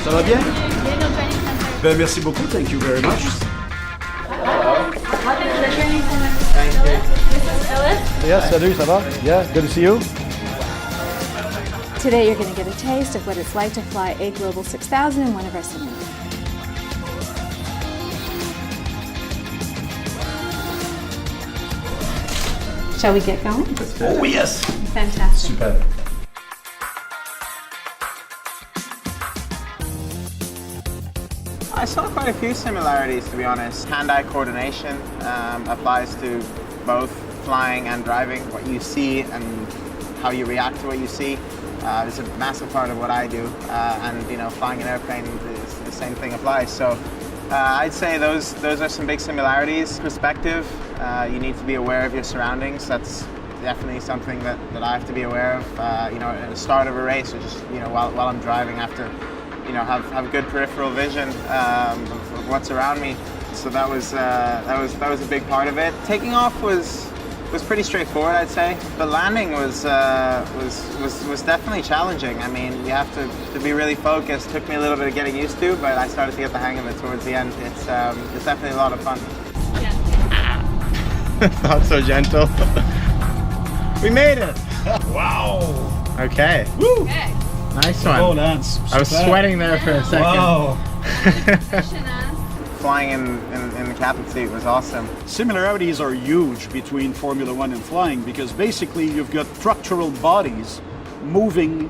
Ça va bien? Ben, merci beaucoup. Thank you very much. Thank you. Yeah, salut, ça va? Yeah, good to see you. Today you're going to get a taste of what it's like to fly a Global 6000 in one of our simulators. Shall we get going? Oh yes! Fantastic. Super. I saw quite a few similarities, to be honest. Hand-eye coordination applies to both flying and driving. What you see and how you react to what you see is a massive part of what I do. And you know, flying an airplane, the same thing applies. So I'd say those are some big similarities. Perspective, you need to be aware of your surroundings. That's definitely something that I have to be aware of. You know, at the start of a race, or just while I'm driving, I have to have good peripheral vision of what's around me. So that was a big part of it. Taking off was pretty straightforward, I'd say, but landing was definitely challenging. I mean, you have to be really focused. Took me a little bit of getting used to, but I started to get the hang of it towards the end. It's definitely a lot of fun. Not so gentle. We made it! Wow! Okay. Woo! Okay. Nice one. Oh, Lance. I was sweating there for a second. Wow. Flying in the captain seat was awesome. Similarities are huge between Formula One and flying because basically you've got structural bodies moving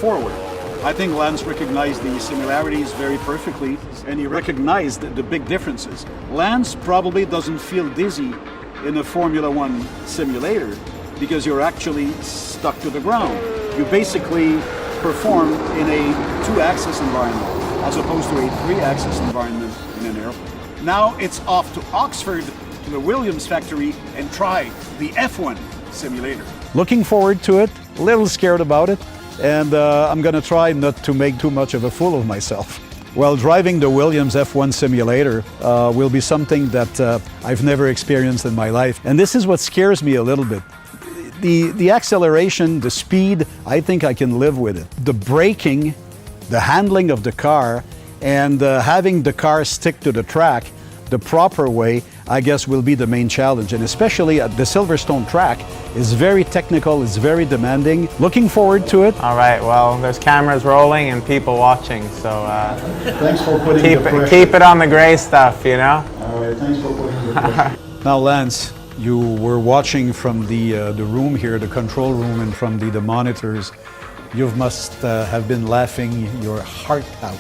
forward. I think Lance recognized the similarities very perfectly and he recognized the big differences. Lance probably doesn't feel dizzy in a Formula One simulator because you're actually stuck to the ground. You basically perform in a two-axis environment as opposed to a three-axis environment in an airplane. Now it's off to Oxford, to the Williams factory, and try the F1 simulator. Looking forward to it, a little scared about it, and I'm gonna try not to make too much of a fool of myself. Well, driving the Williams F1 simulator will be something that I've never experienced in my life, and this is what scares me a little bit. The acceleration, the speed, I think I can live with it. The braking, the handling of the car, and having the car stick to the track the proper way, I guess will be the main challenge. And especially at the Silverstone track is very technical, it's very demanding. Looking forward to it. All right, well, there's cameras rolling and people watching, so Thanks for putting keep it on the gray stuff, you know? All right, thanks for putting the pressure. Now, Lance, you were watching from the room here, the control room, and from the monitors. You must have been laughing your heart out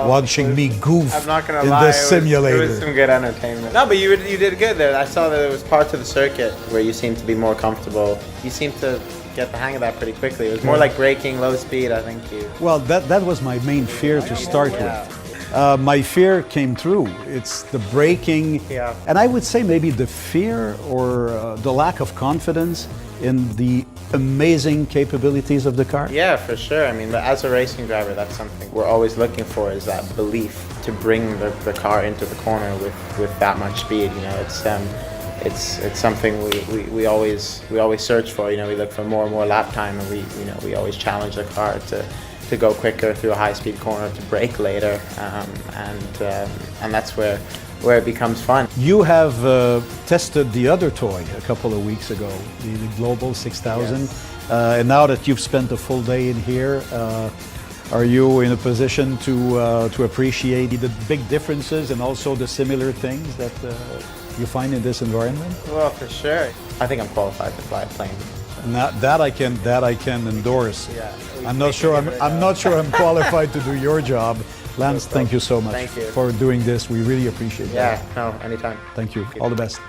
watching me goof I'm not gonna in lie, the simulator. It was some good entertainment. No, but you did good there. I saw that there was parts of the circuit where you seemed to be more comfortable. You seemed to get the hang of that pretty quickly. It was more like braking, low speed, I think. Well, that was my main fear to start with. My fear came through. It's the braking, and I would say maybe the fear or the lack of confidence in the amazing capabilities of the car. Yeah, for sure. I mean, as a racing driver, that's something we're always looking for, is that belief to bring the car into the corner with that much speed. You know, it's something we always search for. You know, we look for more and more lap time, and we always challenge the car to go quicker through a high-speed corner, to brake later, and that's where it becomes fun. You have tested the other toy a couple of weeks ago, the Global 6000, yes. And now that you've spent a full day in here, are you in a position to appreciate the big differences and also the similar things that you find in this environment? Well, for sure. I think I'm qualified to fly a plane. That I can endorse. Yeah, I'm not sure I'm qualified to do your job. Lance, thank you so much Thank you for doing this. We really appreciate it. Yeah, no, anytime. Thank you. All the best.